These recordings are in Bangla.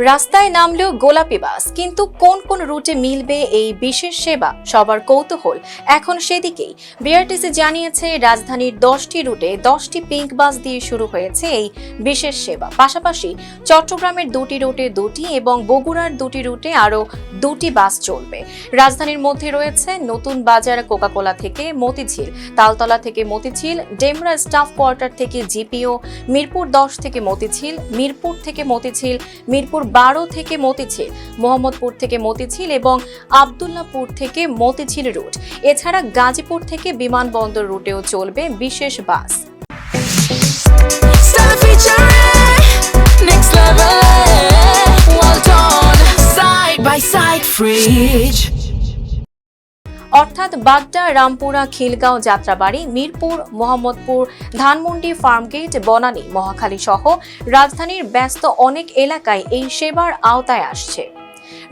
রাস্তায় নামলেও গোলাপি বাস, কিন্তু কোন কোন রুটে মিলবে এই বিশেষ সেবা সবার কৌতূহল এখন সেদিকেই। বিআরটিসি জানিয়েছে রাজধানীর 10টি রুটে 10টি পিঙ্ক বাস দিয়ে শুরু হয়েছে এই বিশেষ সেবা। পাশাপাশি চট্টগ্রামের 2টি রুটে 2টি এবং বগুড়ার 2টি রুটে আরও 2টি বাস চলবে। রাজধানীর মধ্যে রয়েছে নতুন বাজার কোকাকোলা থেকে মতিঝিল, তালতলা থেকে মতিঝিল, ডেমরা স্টাফ কোয়ার্টার থেকে জিপিও, মিরপুর 10 থেকে মতিঝিল, মিরপুর থেকে মতিঝিল, মিরপুর 12 থেকে মতিঝিল, মোহাম্মদপুর থেকে মতিঝিল এবং আব্দুল্লাহপুর থেকে মতিঝিল রুট। এছাড়া গাজীপুর থেকে বিমানবন্দর রুটেও চলবে বিশেষ বাস। অর্থাৎ বাড্ডা, রামপুরা, খিলগাঁও, যাত্রাবাড়ি, মিরপুর, মোহাম্মদপুর, ধানমন্ডি, ফার্মগেট, বনানী, মহাখালী সহ রাজধানীর ব্যস্ত অনেক এলাকায় এই সেবার আওতায় আসছে।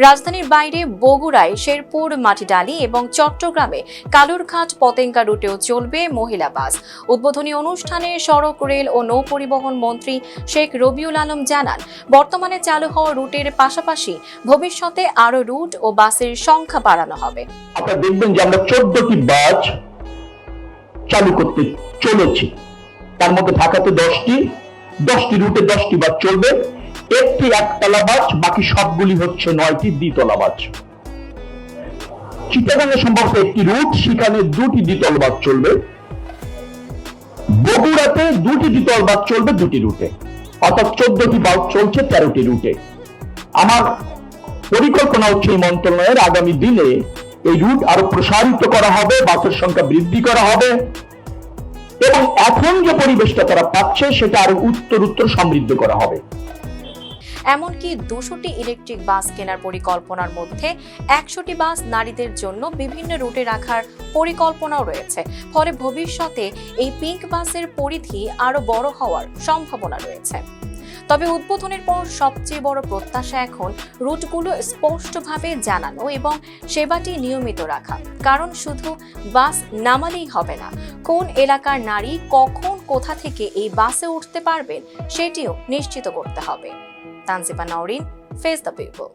রাজধানীর বাইরে বগুড়ায় শেরপুর, মাটিডালি এবং চট্টগ্রামে কালুরঘাট, পতেঙ্গা রুটেও চলবে মহিলা বাস। উদ্বোধনী অনুষ্ঠানে সড়ক, রেল ও নৌ পরিবহন মন্ত্রী শেখ রবিউল আলম জানান, বর্তমানে চালু হওয়া রুটের পাশাপাশি ভবিষ্যতে আরও রুট ও বাসের সংখ্যা বাড়ানো হবে। আপনারা দেখবেন যে আমরা 14টি বাস চালু করতে চলেছি। তার মধ্যে ঢাকাতে 10টি রুটে 10টি বাস চলবে, একটি একতলা বাস, বাকি সবগুলি হচ্ছে 9টি দ্বিতলা বাস। চিটাগাংয়ে সম্ভবত একটি রুট, সেখানে 2টি দ্বিতল বাস চলবে। বগুড়াতে 2টি দ্বিতল বাস চলবে 2টি রুটে, অর্থাৎ 14টি বাস চলছে 13টি রুটে। আমার পরিকল্পনা হচ্ছে এই মন্ত্রণালয়ের আগামী দিনে এই রুট আরো প্রসারিত করা হবে, বাসের সংখ্যা বৃদ্ধি করা হবে এবং এখন যে পরিবেশটা তারা পাচ্ছে সেটা আরো উত্তর সমৃদ্ধ করা হবে। এমনকি 200টি ইলেকট্রিক বাস কেনার পরিকল্পনার মধ্যে 100টি বাস নারীদের জন্য বিভিন্ন রুটে রাখার পরিকল্পনাও রয়েছে। ফলে ভবিষ্যতে এই পিঙ্ক বাসের পরিধি আরো বড় হওয়ার সম্ভাবনা রয়েছে। তবে উদ্বোধনের পর সবচেয়ে বড় প্রত্যাশা এখন রুটগুলো স্পষ্টভাবে জানানো এবং সেবাটি নিয়মিত রাখা। কারণ শুধু বাস নামালেই হবে না, কোন এলাকার নারী কখন কোথা থেকে এই বাসে উঠতে পারবেন সেটিও নিশ্চিত করতে হবে। Tanjiba Nowrin, face the people.